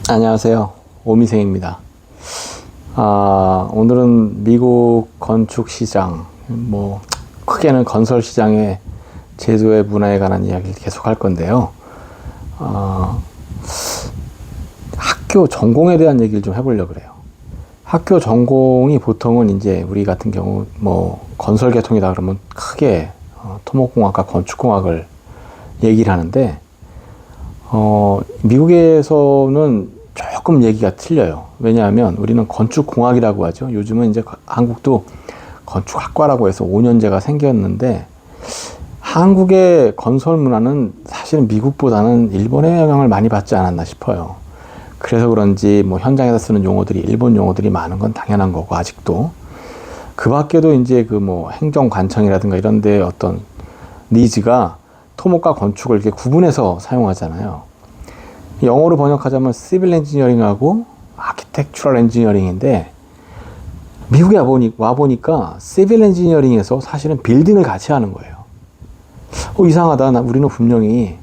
안녕하세요. 오미생입니다. 오늘은 미국 건축 시장, 크게는 건설 시장의 제도의 문화에 관한 이야기를 계속 할 건데요. 학교 전공에 대한 얘기를 좀 해보려고 그래요. 학교 전공이 보통은 이제 우리 같은 경우 건설 계통이다 그러면 크게 토목공학과 건축공학을 얘기를 하는데, 미국에서는 조금 얘기가 틀려요. 왜냐하면 우리는 건축공학이라고 하죠. 요즘은 이제 한국도 건축학과라고 해서 5년제가 생겼는데, 한국의 건설 문화는 사실은 미국보다는 일본의 영향을 많이 받지 않았나 싶어요. 그래서 그런지 현장에서 쓰는 용어들이 일본 용어들이 많은 건 당연한 거고, 아직도. 그 밖에도 이제 행정관청이라든가 이런 데 어떤 니즈가 토목과 건축을 이렇게 구분해서 사용하잖아요. 영어로 번역하자면 시빌 엔지니어링하고 아키텍처럴 엔지니어링인데, 미국에 와보니까 시빌 엔지니어링에서 사실은 빌딩을 같이 하는 거예요. 이상하다. 우리는 분명히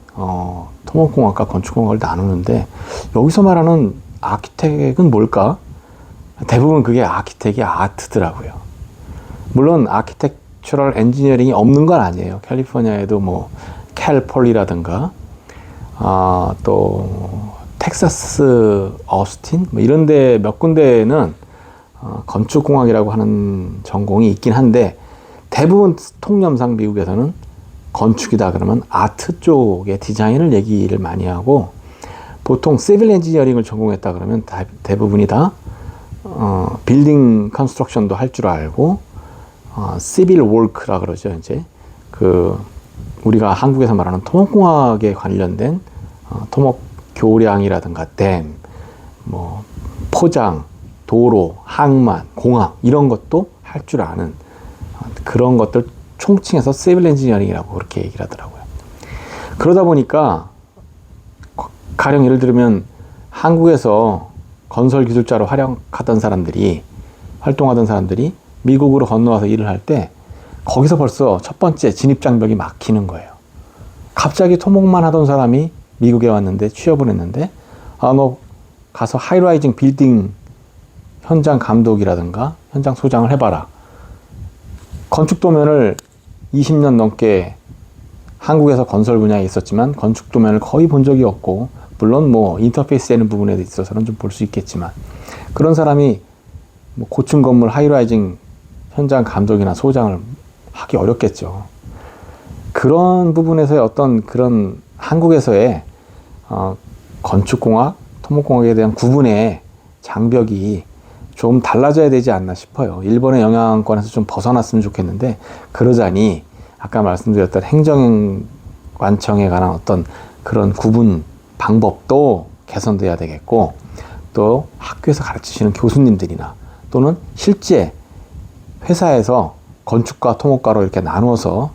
토목공학과 건축공학을 나누는데 여기서 말하는 아키텍은 뭘까? 대부분 그게 아키텍이 아트더라고요. 물론 아키텍처럴 엔지니어링이 없는 건 아니에요. 캘리포니아에도 캘폴리라든가 또 텍사스 어스틴 이런 데 몇 군데는 건축공학이라고 하는 전공이 있긴 한데, 대부분 통념상 미국에서는 건축이다 그러면 아트 쪽의 디자인을 얘기를 많이 하고, 보통 시빌 엔지니어링을 전공했다 그러면 대부분이 다 빌딩 컨스트럭션도 할 줄 알고, 시빌 월크라 그러죠. 이제 우리가 한국에서 말하는 토목공학에 관련된 토목 교량이라든가 댐, 포장, 도로, 항만, 공학 이런 것도 할 줄 아는 그런 것들 총칭해서 시빌 엔지니어링이라고 그렇게 얘기를 하더라고요. 그러다 보니까 가령 예를 들면 한국에서 건설 기술자로 활동하던 사람들이 미국으로 건너와서 일을 할 때 거기서 벌써 첫 번째 진입장벽이 막히는 거예요. 갑자기 토목만 하던 사람이 미국에 왔는데 취업을 했는데, 너 가서 하이라이징 빌딩 현장 감독이라든가 현장 소장을 해봐라. 건축 도면을 20년 넘게 한국에서 건설 분야에 있었지만 건축 도면을 거의 본 적이 없고, 물론 인터페이스 되는 부분에 있어서는 좀 볼 수 있겠지만, 그런 사람이 고층 건물 하이라이징 현장 감독이나 소장을 하기 어렵겠죠. 그런 부분에서의 어떤 그런 한국에서의 건축공학, 토목공학에 대한 구분의 장벽이 좀 달라져야 되지 않나 싶어요. 일본의 영향권에서 좀 벗어났으면 좋겠는데, 그러자니 아까 말씀드렸던 행정관청에 관한 어떤 그런 구분 방법도 개선돼야 되겠고, 또 학교에서 가르치시는 교수님들이나 또는 실제 회사에서 건축과 토목과로 이렇게 나누어서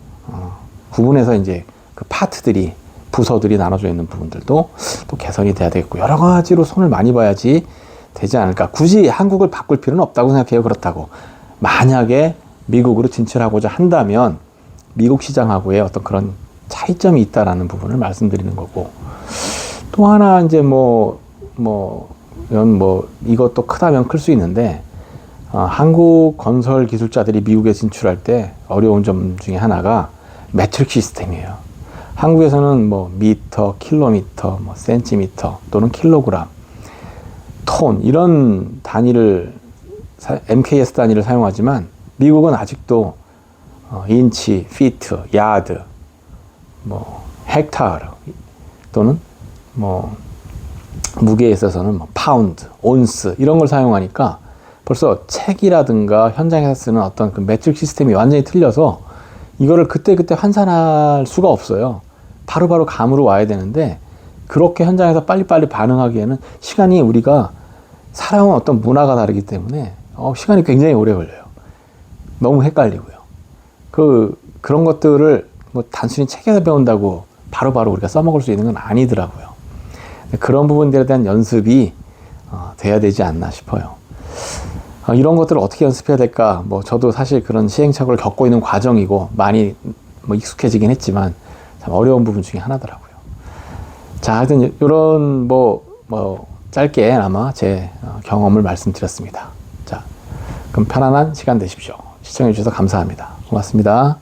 구분해서 이제 그 파트들이, 부서들이 나눠져 있는 부분들도 또 개선이 돼야 되겠고, 여러 가지로 손을 많이 봐야지 되지 않을까. 굳이 한국을 바꿀 필요는 없다고 생각해요. 그렇다고 만약에 미국으로 진출하고자 한다면 미국 시장하고의 어떤 그런 차이점이 있다라는 부분을 말씀드리는 거고, 또 하나 이제 이것도 크다면 클 수 있는데, 한국 건설 기술자들이 미국에 진출할 때 어려운 점 중에 하나가 매트릭 시스템이에요. 한국에서는 미터, 킬로미터, 센티미터 또는 킬로그램, 톤 이런 단위를 MKS 단위를 사용하지만, 미국은 아직도 인치, 피트, 야드, 헥타르 또는 무게에 있어서는 파운드, 온스 이런 걸 사용하니까 벌써 책이라든가 현장에서 쓰는 어떤 그 매트릭 시스템이 완전히 틀려서 이거를 그때그때 환산할 수가 없어요. 바로바로 감으로 와야 되는데, 그렇게 현장에서 빨리빨리 반응하기에는 시간이, 우리가 살아온 어떤 문화가 다르기 때문에 시간이 굉장히 오래 걸려요. 너무 헷갈리고요. 그런 것들을 단순히 책에서 배운다고 바로바로 우리가 써먹을 수 있는 건 아니더라고요. 그런 부분들에 대한 연습이 돼야 되지 않나 싶어요. 이런 것들을 어떻게 연습해야 될까? 저도 사실 그런 시행착오를 겪고 있는 과정이고 많이 익숙해지긴 했지만 참 어려운 부분 중에 하나더라고요. 자, 하여튼 이런 짧게 아마 제 경험을 말씀드렸습니다. 자, 그럼 편안한 시간 되십시오. 시청해 주셔서 감사합니다. 고맙습니다.